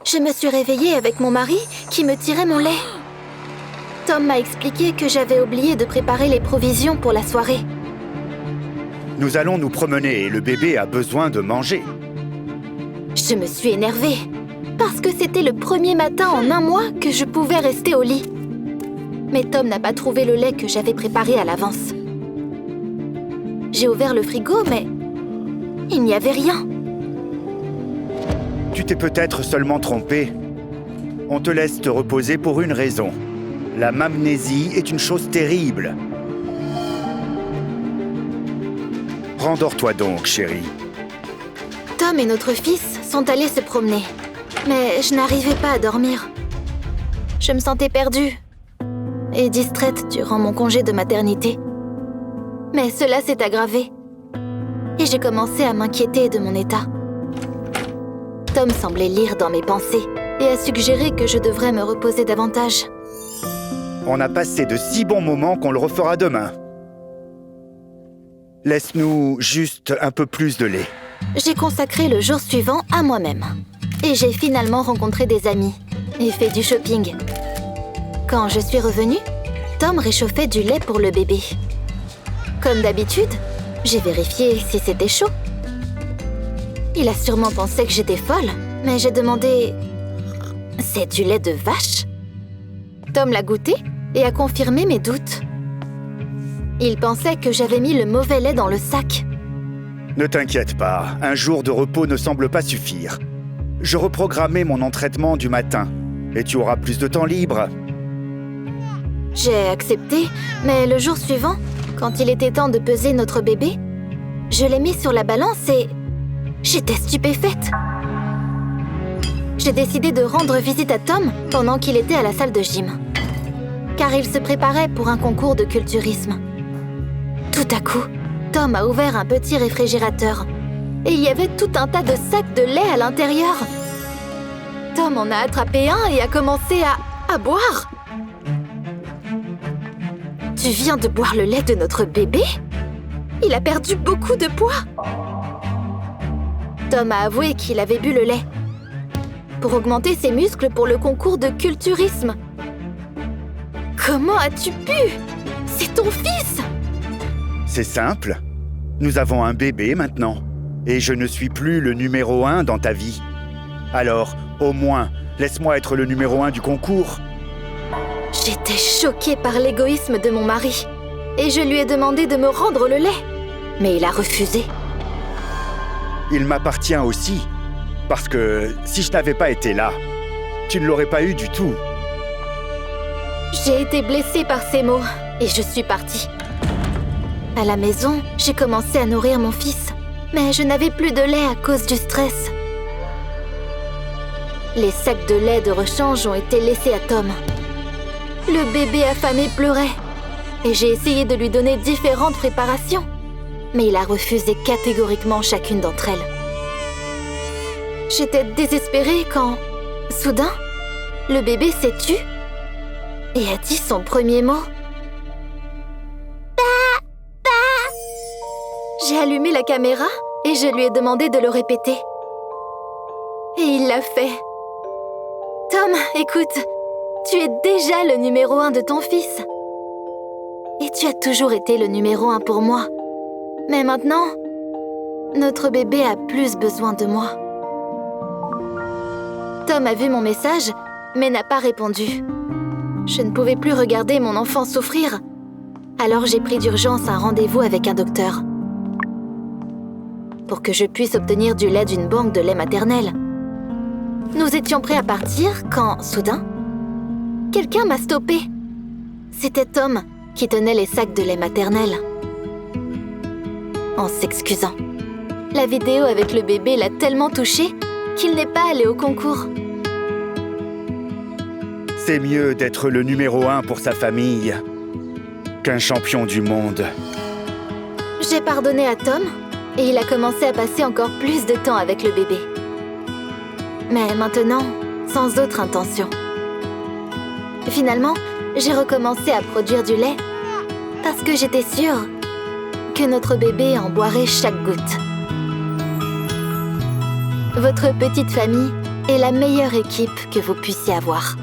Je me suis réveillée avec mon mari qui me tirait mon lait. Tom m'a expliqué que j'avais oublié de préparer les provisions pour la soirée. Nous allons nous promener et le bébé a besoin de manger. Je me suis énervée parce que c'était le premier matin en un mois que je pouvais rester au lit. Mais Tom n'a pas trouvé le lait que j'avais préparé à l'avance. J'ai ouvert le frigo, mais il n'y avait rien. Tu t'es peut-être seulement trompé. On te laisse te reposer pour une raison. La mamnésie est une chose terrible. Rendors-toi donc, chérie. Tom et notre fils sont allés se promener. Mais je n'arrivais pas à dormir. Je me sentais perdue et distraite durant mon congé de maternité. Mais cela s'est aggravé. Et j'ai commencé à m'inquiéter de mon état. Tom semblait lire dans mes pensées et a suggéré que je devrais me reposer davantage. On a passé de si bons moments qu'on le refera demain. Laisse-nous juste un peu plus de lait. J'ai consacré le jour suivant à moi-même. Et j'ai finalement rencontré des amis et fait du shopping. Quand je suis revenue, Tom réchauffait du lait pour le bébé. Comme d'habitude, j'ai vérifié si c'était chaud. Il a sûrement pensé que j'étais folle, mais j'ai demandé « C'est du lait de vache ?» Tom l'a goûté et a confirmé mes doutes. Il pensait que j'avais mis le mauvais lait dans le sac. Ne t'inquiète pas, un jour de repos ne semble pas suffire. Je reprogrammais mon entraînement du matin et tu auras plus de temps libre. J'ai accepté, mais le jour suivant, quand il était temps de peser notre bébé, je l'ai mis sur la balance et j'étais stupéfaite. J'ai décidé de rendre visite à Tom pendant qu'il était à la salle de gym, car il se préparait pour un concours de culturisme. Tout à coup, Tom a ouvert un petit réfrigérateur et il y avait tout un tas de sacs de lait à l'intérieur. Tom en a attrapé un et a commencé à boire. Tu viens de boire le lait de notre bébé? Il a perdu beaucoup de poids. Tom a avoué qu'il avait bu le lait pour augmenter ses muscles pour le concours de culturisme. Comment as-tu pu? C'est ton fils! C'est simple. Nous avons un bébé maintenant. Et je ne suis plus le numéro 1 dans ta vie. Alors, au moins, laisse-moi être le numéro 1 du concours. J'étais choquée par l'égoïsme de mon mari. Et je lui ai demandé de me rendre le lait. Mais il a refusé. Il m'appartient aussi. Parce que si je n'avais pas été là, tu ne l'aurais pas eu du tout. J'ai été blessée par ces mots et je suis partie. À la maison, j'ai commencé à nourrir mon fils. Mais je n'avais plus de lait à cause du stress. Les sacs de lait de rechange ont été laissés à Tom. Le bébé affamé pleurait. Et j'ai essayé de lui donner différentes préparations. Mais il a refusé catégoriquement chacune d'entre elles. J'étais désespérée quand, soudain, le bébé s'est tu et a dit son premier mot. J'ai allumé la caméra et je lui ai demandé de le répéter. Et il l'a fait. Tom, écoute, tu es déjà le numéro 1 de ton fils. Et tu as toujours été le numéro 1 pour moi. Mais maintenant, notre bébé a plus besoin de moi. Tom a vu mon message, mais n'a pas répondu. Je ne pouvais plus regarder mon enfant souffrir. Alors j'ai pris d'urgence un rendez-vous avec un docteur. Pour que je puisse obtenir du lait d'une banque de lait maternel. Nous étions prêts à partir quand, soudain, quelqu'un m'a stoppé. C'était Tom qui tenait les sacs de lait maternel. En s'excusant. La vidéo avec le bébé l'a tellement touché qu'il n'est pas allé au concours. C'est mieux d'être le numéro 1 pour sa famille qu'un champion du monde. J'ai pardonné à Tom et il a commencé à passer encore plus de temps avec le bébé. Mais maintenant, sans autre intention. Finalement, j'ai recommencé à produire du lait parce que j'étais sûre que notre bébé en boirait chaque goutte. Votre petite famille est la meilleure équipe que vous puissiez avoir.